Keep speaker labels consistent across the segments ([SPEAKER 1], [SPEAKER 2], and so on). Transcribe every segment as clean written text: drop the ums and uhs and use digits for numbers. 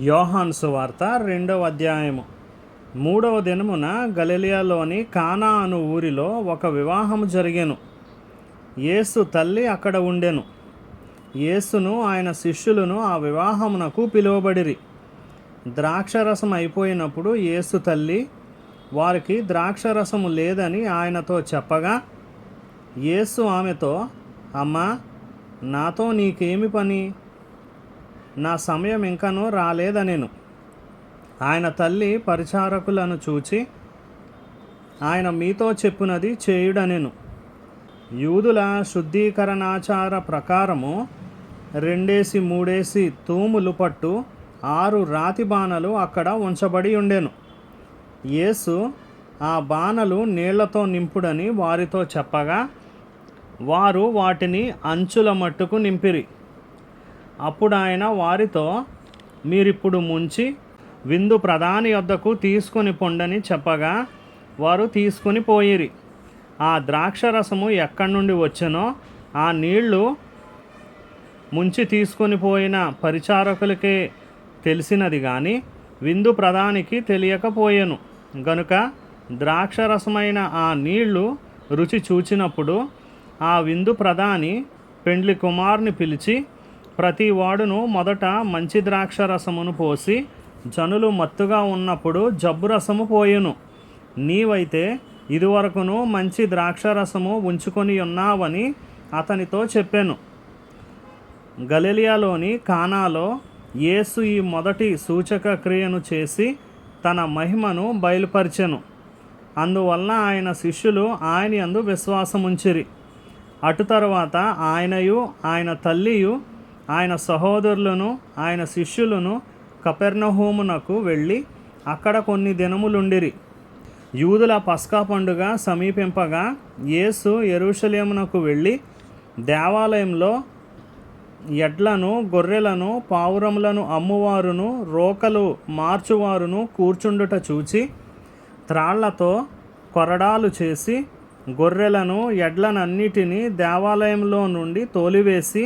[SPEAKER 1] యోహాను సువార్త 2వ అధ్యాయము. 3వ దినమున గలిలయలోని కానా అను ఊరిలో ఒక వివాహము జరిగెను. యేసు తల్లి అక్కడ ఉండెను. యేసును ఆయన శిష్యులను ఆ వివాహమునకు పిలువబడిరి. ద్రాక్షరసం అయిపోయినప్పుడు యేసు తల్లి వారికి ద్రాక్షరసము లేదని ఆయనతో చెప్పగా, యేసు ఆమెతో, అమ్మా, నాతో నీకేమి పని? నా సమయం ఇంకనూ రాలేదనెను. ఆయన తల్లి పరిచారకులను చూచి, ఆయన మీతో చెప్పునది చేయుడనెను. యూదుల శుద్ధీకరణాచార ప్రకారము 2-3 తూములు పట్టు 6 రాతి బాణలు అక్కడ ఉంచబడి ఉండెను. యేసు ఆ బాణలు నీళ్లతో నింపుడని వారితో చెప్పగా, వారు వాటిని అంచుల మట్టుకు నింపిరి. అప్పుడు ఆయన వారితో, మీరిప్పుడు ముంచి విందు ప్రధాని వద్దకు తీసుకొని పొండని చెప్పగా, వారు తీసుకొని పోయిరి. ఆ ద్రాక్షరసము ఎక్కడి నుండి వచ్చెనో ఆ నీళ్లు ముంచి తీసుకొని పోయిన పరిచారకులకే తెలిసినది కానీ విందు ప్రధానికి తెలియకపోయెను. గనుక ద్రాక్షరసమైన ఆ నీళ్లు రుచి చూచినప్పుడు ఆ విందు ప్రధాని పెండ్లి కుమారుని పిలిచి, ప్రతి వాడును మొదట మంచి ద్రాక్షరసమును పోసి జనులు మత్తుగా ఉన్నప్పుడు జబ్బురసము పోయెను. నీవైతే ఇదివరకును మంచి ద్రాక్షరసము ఉంచుకొని ఉన్నావని అతనితో చెప్పెను. గలిలయలోని కానాలో యేసు ఈ మొదటి సూచక క్రియను చేసి తన మహిమను బయలుపరిచెను. అందువలన ఆయన శిష్యులు ఆయన యందు విశ్వాసముంచిరి. అటు తరువాత ఆయనయు ఆయన తల్లియు ఆయన సహోదరులను ఆయన శిష్యులను కపెర్నహూమునకు వెళ్ళి అక్కడ కొన్ని దినములుండిరి. యూదుల పస్కా పండుగ సమీపింపగా యేసు యెరూషలేమునకు వెళ్ళి దేవాలయంలో ఎడ్లను, గొర్రెలను, పావురములను అమ్మువారును, రోకలు మార్చువారును కూర్చుండుట చూచి త్రాళ్లతో కొరడాలు చేసి గొర్రెలను, ఎడ్లనన్నిటినీ దేవాలయంలో నుండి తోలివేసి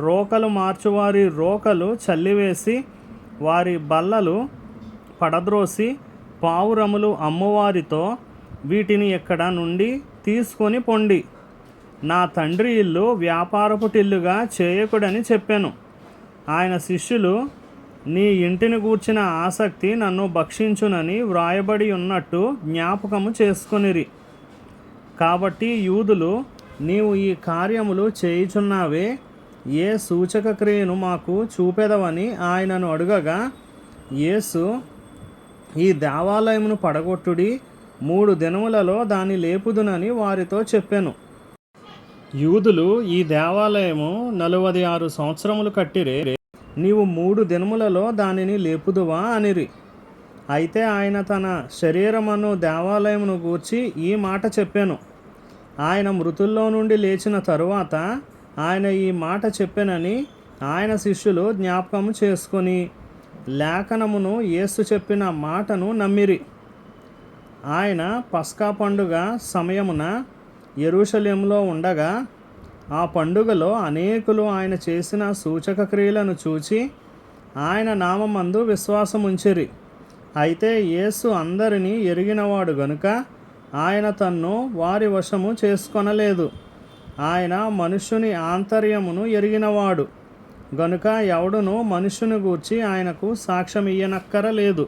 [SPEAKER 1] రోకలు మార్చువారి రోకలు చల్లివేసి వారి బల్లలు పడద్రోసి పావురములు అమ్మువారితో, వీటిని ఇక్కడ నుండి తీసుకొని పొండి, నా తండ్రి ఇల్లు వ్యాపారపుటిల్లుగా చేయకుడని చెప్పాను. ఆయన శిష్యులు, నీ ఇంటిని గూర్చిన ఆసక్తి నన్ను భక్షించునని వ్రాయబడి ఉన్నట్టు జ్ఞాపకము చేసుకొనిరి. కాబట్టి యూదులు, నీవు ఈ కార్యములు చేయుచున్నావే, ఏ సూచక క్రియను మాకు చూపెదవని ఆయనను అడుగగా, యేసు, ఈ దేవాలయమును పడగొట్టుడి, 3 దినములలో దాన్ని లేపుదునని వారితో చెప్పెను. యూదులు, ఈ దేవాలయము 46 సంవత్సరములు కట్టిరే, నీవు 3 దినములలో దానిని లేపుదువా అనిరి. అయితే ఆయన తన శరీరమను దేవాలయమును గూర్చి ఈ మాట చెప్పెను. ఆయన మృతుల్లో నుండి లేచిన తరువాత ఆయన ఈ మాట చెప్పెనని ఆయన శిష్యులు జ్ఞాపకము చేసుకొని లేఖనమును యేసు చెప్పిన మాటను నమ్మిరి. ఆయన పస్కా పండుగ సమయమున యెరూషలేములో ఉండగా ఆ పండుగలో అనేకులు ఆయన చేసిన సూచక క్రియలను చూచి ఆయన నామమందు విశ్వాసముంచిరి. అయితే యేసు అందరినీ ఎరిగినవాడు గనుక ఆయన తన్ను వారి వశము చేసుకొనలేదు. ఆయన మనుష్యుని ఆంతర్యమును ఎరిగినవాడు గనుక ఎవడును మనుష్యుని గూర్చి ఆయనకు సాక్ష్యం ఇయ్యనక్కరలేదు.